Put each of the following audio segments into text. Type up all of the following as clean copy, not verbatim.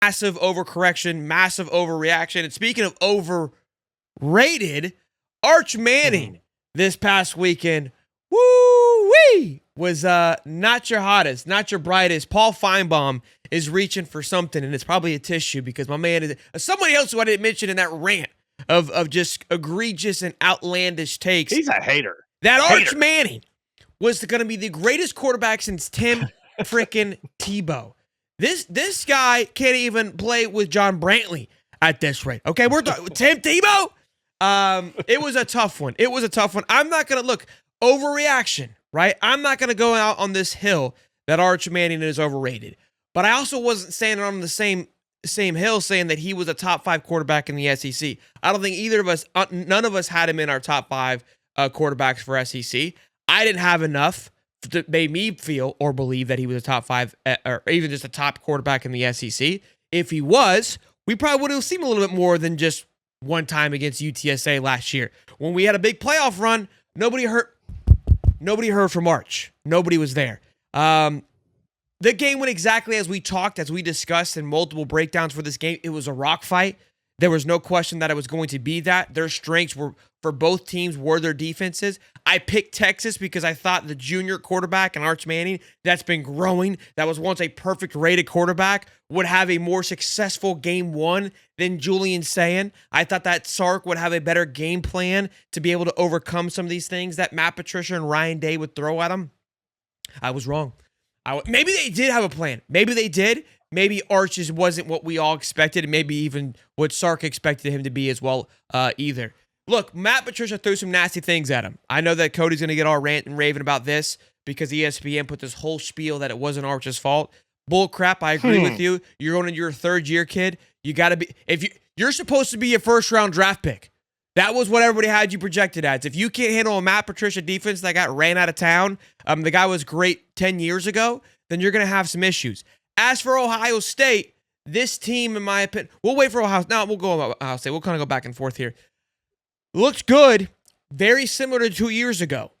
massive overcorrection, massive overreaction. And speaking of overrated, Arch Manning this past weekend, woo-wee, was not your hottest, not your brightest. Paul Feinbaum is reaching for something, and it's probably a tissue because my man is somebody else who I didn't mention in that rant of just egregious and outlandish takes. He's a hater. That Arch Manning was going to be the greatest quarterback since Tim freaking Tebow. This guy can't even play with John Brantley at this rate. Okay, we're Tim Tebow. It was a tough one. I'm not going to look overreaction, right? I'm not going to go out on this hill that Arch Manning is overrated. But I also wasn't standing on the same hill saying that he was a top 5 quarterback in the SEC. I don't think either of us, none of us had him in our top 5 quarterbacks for SEC. I didn't have enough to make me feel or believe that he was a top 5 or even just a top quarterback in the SEC. If he was, we probably would have seen a little bit more than just one time against UTSA last year. When we had a big playoff run, nobody heard from Arch. Nobody was there. The game went exactly as we talked, as we discussed in multiple breakdowns for this game. It was a rock fight. There was no question that it was going to be that. Their strengths were for both teams were their defenses. I picked Texas because I thought the junior quarterback and Arch Manning that's been growing, that was once a perfect rated quarterback, would have a more successful game 1 than Julian Sayin. I thought that Sark would have a better game plan to be able to overcome some of these things that Matt Patricia and Ryan Day would throw at him. I was wrong. Maybe they did have a plan. Maybe they did. Maybe Arch just wasn't what we all expected, and maybe even what Sark expected him to be as well either. Look, Matt Patricia threw some nasty things at him. I know that Cody's going to get all rant and raving about this because ESPN put this whole spiel that it wasn't Arch's fault. Bull crap, I agree with you. You're going into your 3rd year, kid. You got to be, you're supposed to be a first-round draft pick. That was what everybody had you projected as. If you can't handle a Matt Patricia defense that got ran out of town, the guy was great 10 years ago, then you're going to have some issues. As for Ohio State, this team, in my opinion, we'll wait for Ohio State. No, we'll go about Ohio State. We'll kind of go back and forth here. Looks good. Very similar to 2 years ago.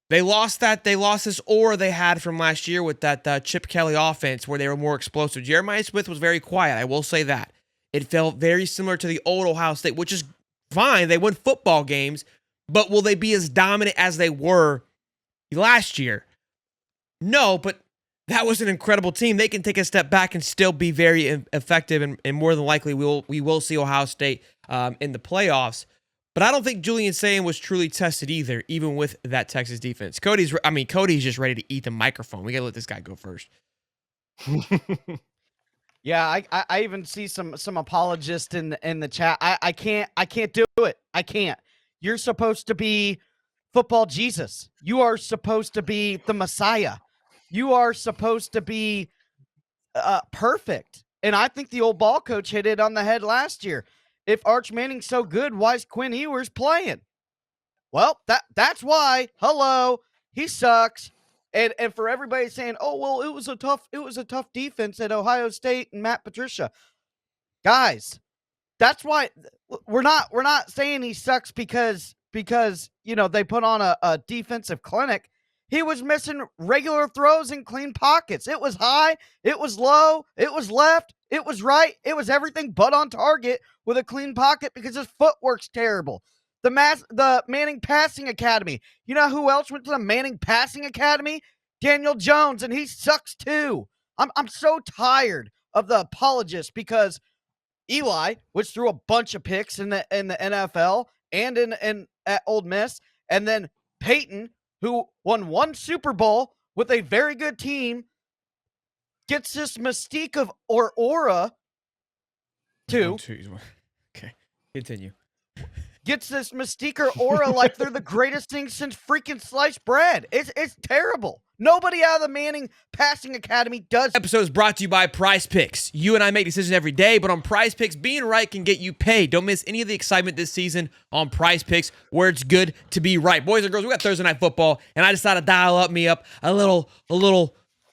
They lost this aura they had from last year with that Chip Kelly offense where they were more explosive. Jeremiah Smith was very quiet. I will say that. It felt very similar to the old Ohio State, which is fine. They win football games, but will they be as dominant as they were last year? No, but that was an incredible team. They can take a step back and still be very effective, and more than likely we will see Ohio State in the playoffs. But I don't think Julian Sayin was truly tested either, even with that Texas defense. Cody's just ready to eat the microphone. We got to let this guy go first. Yeah, I even see some apologists in the chat. I can't do it. I can't. You're supposed to be football Jesus. You are supposed to be the Messiah. You are supposed to be perfect. And I think the old ball coach hit it on the head last year. If Arch Manning's so good, why is Quinn Ewers playing? Well, that's why. Hello, he sucks. And for everybody saying, "Oh, well, it was a tough defense at Ohio State and Matt Patricia." Guys, that's why we're not saying he sucks because they put on a defensive clinic. He was missing regular throws and clean pockets. It was high, it was low, it was left, it was right, it was everything but on target with a clean pocket because his footwork's terrible. The Manning Passing Academy. You know who else went to the Manning Passing Academy? Daniel Jones, and he sucks too. I'm so tired of the apologists because Eli, which threw a bunch of picks in the NFL and in at Ole Miss, and then Peyton, who won 1 Super Bowl with a very good team, gets this mystique of aura too. Okay, continue. Gets this mystique or aura like they're the greatest thing since freaking sliced bread. It's terrible. Nobody out of the Manning Passing Academy does. Episode is brought to you by Prize Picks. You and I make decisions every day, but on Prize Picks, being right can get you paid. Don't miss any of the excitement this season on Prize Picks, where it's good to be right. Boys and girls, we got Thursday Night Football, and I decided to dial me up a little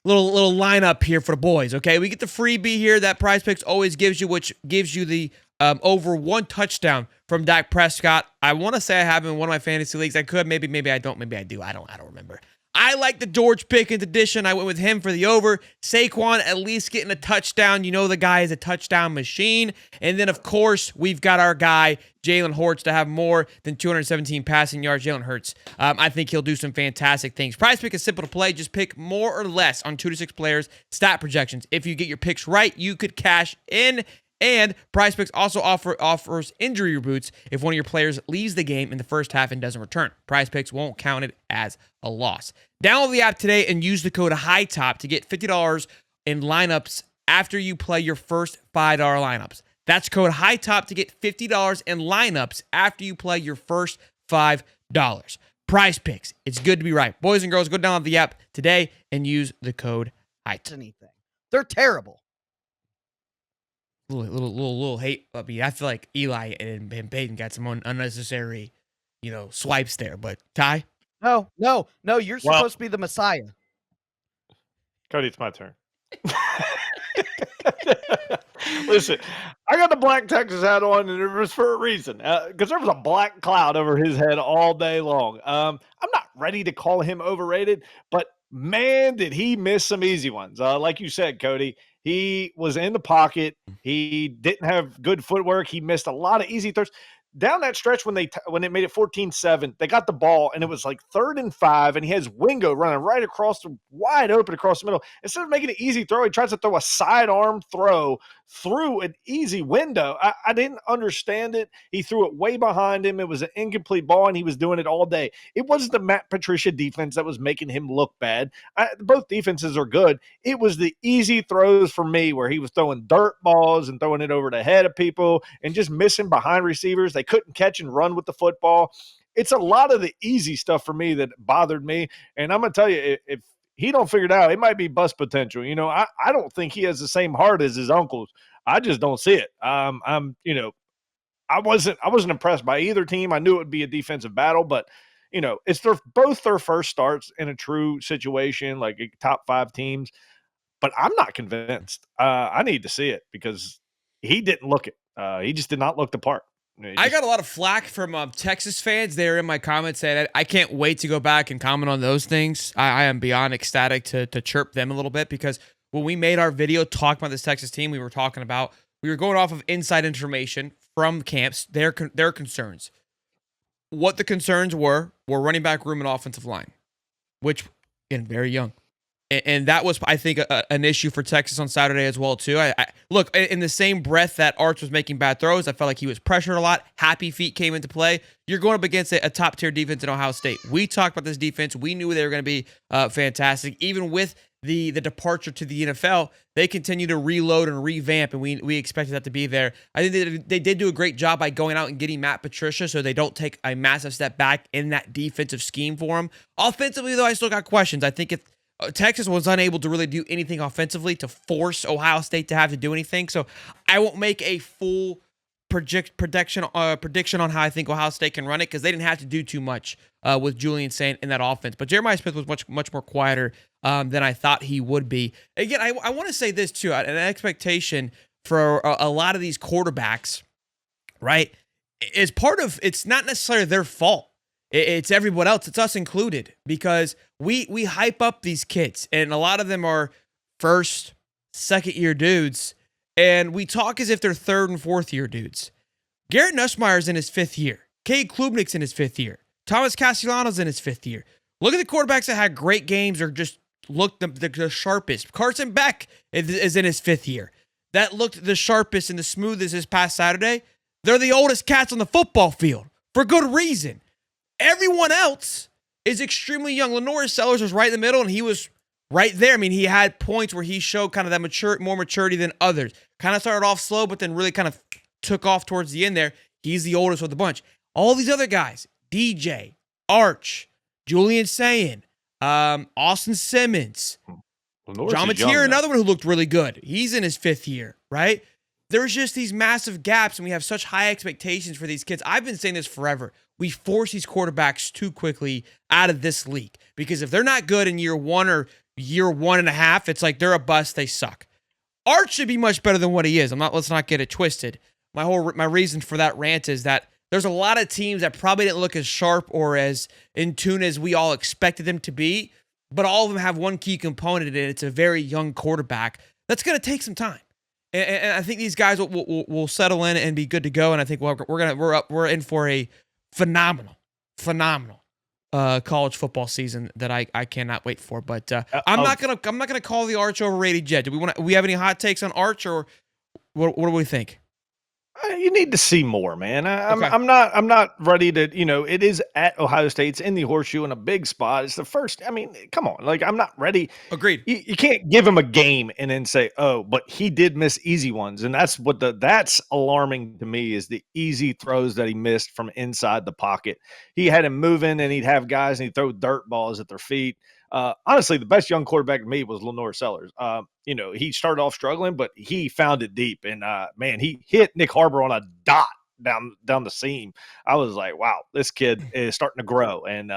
lineup here for the boys. Okay, we get the freebie here that Prize Picks always gives you, which gives you the over 1 touchdown from Dak Prescott. I want to say I have him in one of my fantasy leagues. I could, maybe I don't, maybe I do. I don't remember. I like the George Pickens edition. I went with him for the over. Saquon at least getting a touchdown. You know the guy is a touchdown machine. And then, of course, we've got our guy, Jalen Hurts, to have more than 217 passing yards. Jalen Hurts. I think he'll do some fantastic things. Prize Pick is simple to play. Just pick more or less on 2 to 6 players. Stat projections. If you get your picks right, you could cash in. And Prize Picks also offers injury reboots if one of your players leaves the game in the first half and doesn't return. Prize Picks won't count it as a loss. Download the app today and use the code Hightop to get $50 in lineups after you play your first $5 lineups. That's code Hightop to get $50 in lineups after you play your first $5. Prize Picks. It's good to be right. Boys and girls, go download the app today and use the code Hightop. Anything. They're terrible. Little hate. I mean, I feel like Eli and Peyton got some unnecessary, swipes there. But Ty, No. You're supposed to be the Messiah. Cody, it's my turn. Listen, I got the black Texas hat on, and it was for a reason. Because there was a black cloud over his head all day long. I'm not ready to call him overrated, but man, did he miss some easy ones. Like you said, Cody, he was in the pocket. He didn't have good footwork. He missed a lot of easy throws. Down that stretch when it made it 14-7, they got the ball, and it was like 3rd and 5, and he has Wingo running right across wide open across the middle. Instead of making an easy throw, he tries to throw a sidearm throw through an easy window. I didn't understand it. He threw it way behind him. It was an incomplete ball, and he was doing it all day. It wasn't the Matt Patricia defense that was making him look bad. Both defenses are good. It was the easy throws for me where he was throwing dirt balls and throwing it over the head of people and just missing behind receivers. They couldn't catch and run with the football. It's a lot of the easy stuff for me that bothered me. And I'm going to tell you, if he don't figure it out, it might be bust potential. I don't think he has the same heart as his uncles. I just don't see it. I wasn't impressed by either team. I knew it would be a defensive battle, but it's both their first starts in a true situation, like top 5 teams. But I'm not convinced. I need to see it because he didn't look it. He just did not look the part. I got a lot of flack from Texas fans. They were in my comments saying I can't wait to go back and comment on those things. I am beyond ecstatic to chirp them a little bit because when we made our video talking about this Texas team, we were going off of inside information from camps, their concerns. What the concerns were running back room and offensive line, which, again, very young. And that was, I think, an issue for Texas on Saturday as well, too. I look, in the same breath that Arch was making bad throws, I felt like he was pressured a lot. Happy feet came into play. You're going up against a top-tier defense in Ohio State. We talked about this defense. We knew they were going to be fantastic. Even with the departure to the NFL, they continue to reload and revamp, and we expected that to be there. I think they did do a great job by going out and getting Matt Patricia so they don't take a massive step back in that defensive scheme for him. Offensively, though, I still got questions. I think if Texas was unable to really do anything offensively to force Ohio State to have to do anything. So I won't make a full prediction on how I think Ohio State can run it because they didn't have to do too much with Julian Saint in that offense. But Jeremiah Smith was much more quieter than I thought he would be. Again, I want to say this too, an expectation for a lot of these quarterbacks, right, is part of, it's not necessarily their fault. It's everyone else. It's us included because we hype up these kids, and a lot of them are first, second-year dudes, and we talk as if they're third and fourth-year dudes. Garrett Nussmeier's in his 5th year. Cade Klubnik's in his 5th year. Thomas Castellanos in his 5th year. Look at the quarterbacks that had great games or just looked the sharpest. Carson Beck is in his 5th year. That looked the sharpest and the smoothest this past Saturday. They're the oldest cats on the football field for good reason. Everyone else is extremely young. Lenoris Sellers was right in the middle, and he was right there. I mean, he had points where he showed kind of that more maturity than others. Kind of started off slow, but then really kind of took off towards the end there. He's the oldest of the bunch. All these other guys, DJ, Arch, Julian Sayin, Austin Simmons, John Mateer, another one who looked really good. He's in his 5th year, right? There's just these massive gaps, and we have such high expectations for these kids. I've been saying this forever. We force these quarterbacks too quickly out of this league because if they're not good in year 1 or year 1.5, it's like they're a bust. They suck. Arch should be much better than what he is. Let's not get it twisted. My reason for that rant is that there's a lot of teams that probably didn't look as sharp or as in tune as we all expected them to be but all of them have one key component, and it's a very young quarterback. That's going to take some time. And I think these guys will settle in and be good to go. And I think we're in for a phenomenal college football season that I cannot wait for. But I'm not gonna call the Arch overrated yet. Do we have any hot takes on Arch, or what do we think? You need to see more, man. Okay. I'm not ready to, it is at Ohio State. It's in the Horseshoe in a big spot. It's the first. I mean, come on. Like, I'm not ready. Agreed. You can't give him a game and then say, oh, but he did miss easy ones. And that's that's alarming to me, is the easy throws that he missed from inside the pocket. He had him moving, and he'd have guys and he'd throw dirt balls at their feet. Honestly, the best young quarterback to me was Lenore Sellers. He started off struggling, but he found it deep. And man, he hit Nick Harbor on a dot down the seam. I was like, wow, this kid is starting to grow. And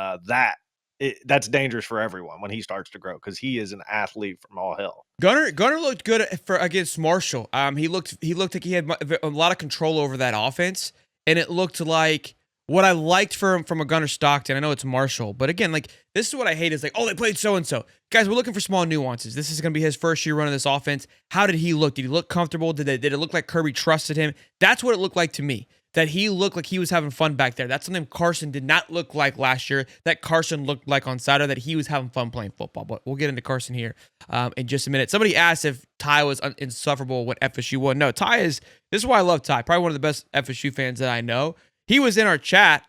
that's dangerous for everyone when he starts to grow, because he is an athlete from all hell. Gunner looked good against Marshall. He looked like he had a lot of control over that offense, and it looked like what I liked from a Gunner Stockton. I know it's Marshall, but again, like, this is what I hate, is like, oh, they played so-and-so. Guys, we're looking for small nuances. This is going to be his first year running this offense. How did he look? Did he look comfortable? Did it look like Kirby trusted him? That's what it looked like to me, that he looked like he was having fun back there. That's something Carson did not look like last year, that Carson looked like on Saturday, that he was having fun playing football. But we'll get into Carson here in just a minute. Somebody asked if Ty was insufferable when FSU won. No, this is why I love Ty. Probably one of the best FSU fans that I know. He was in our chat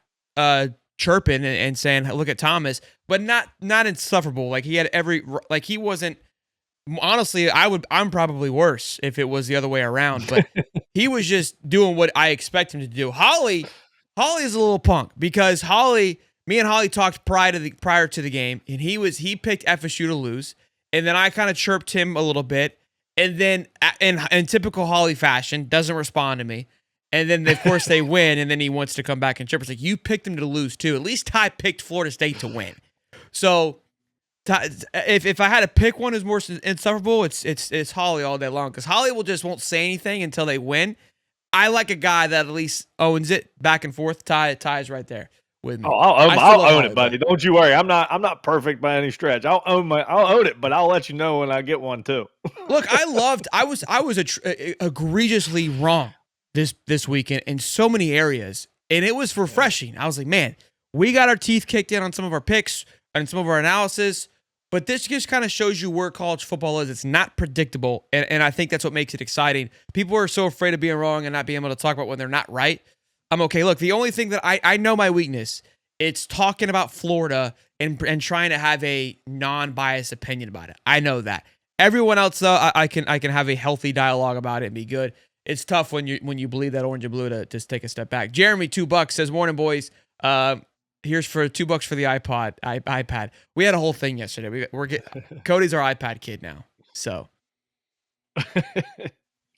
chirping and saying, look at Thomas, but not insufferable. Like, he had he wasn't, honestly, I'm probably worse if it was the other way around, but he was just doing what I expect him to do. Holly's a little punk, because me and Holly talked prior to the game, and he picked FSU to lose, and then I kind of chirped him a little bit, and then in typical Holly fashion, doesn't respond to me. And then, of course, they win, and then he wants to come back and chirp. It's like, you picked them to lose, too. At least Ty picked Florida State to win. So, if I had to pick one who's more insufferable, it's Holly all day long, because Holly won't say anything until they win. I like a guy that at least owns it back and forth. Ty's right there with me. Oh, I'll own it, buddy. Don't you worry. I'm not perfect by any stretch. I'll own it, but I'll let you know when I get one too. Look, I was egregiously wrong this weekend in so many areas, and it was refreshing. I was like, man, we got our teeth kicked in on some of our picks and some of our analysis, but this just kind of shows you where college football is. It's not predictable, and I think that's what makes it exciting. People are so afraid of being wrong and not being able to talk about when they're not right. I'm okay. Look, the only thing that I know my weakness, it's talking about Florida and trying to have a non-biased opinion about it. I know that. Everyone else, though, I can have a healthy dialogue about it and be good. It's tough when you believe that orange and blue to just take a step back. Jeremy, $2 says, morning, boys. Here's for $2 for the iPad. We had a whole thing yesterday. Cody's our iPad kid now. So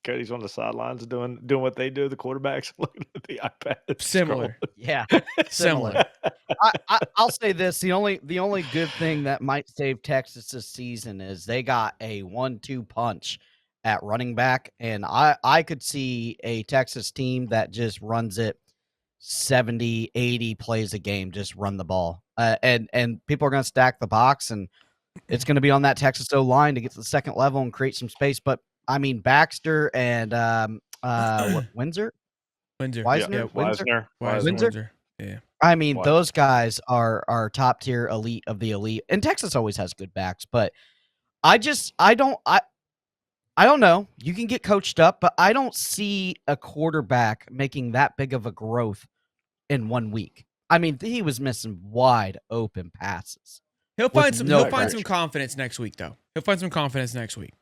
Cody's on the sidelines doing what they do. The quarterbacks looking at the iPad. Similar. Yeah, similar. I'll say this: the only good thing that might save Texas this season is they got a 1-2 punch at running back, and I could see a Texas team that just runs it 70, 80 plays a game, just run the ball, and people are going to stack the box, and it's going to be on that Texas O line to get to the second level and create some space. But I mean, Baxter and Windsor. Windsor. Yeah. I mean, those guys are top tier elite of the elite, and Texas always has good backs. But I don't know. You can get coached up, but I don't see a quarterback making that big of a growth in 1 week. I mean, he was missing wide open passes. He'll find some confidence next week, though. He'll find some confidence next week.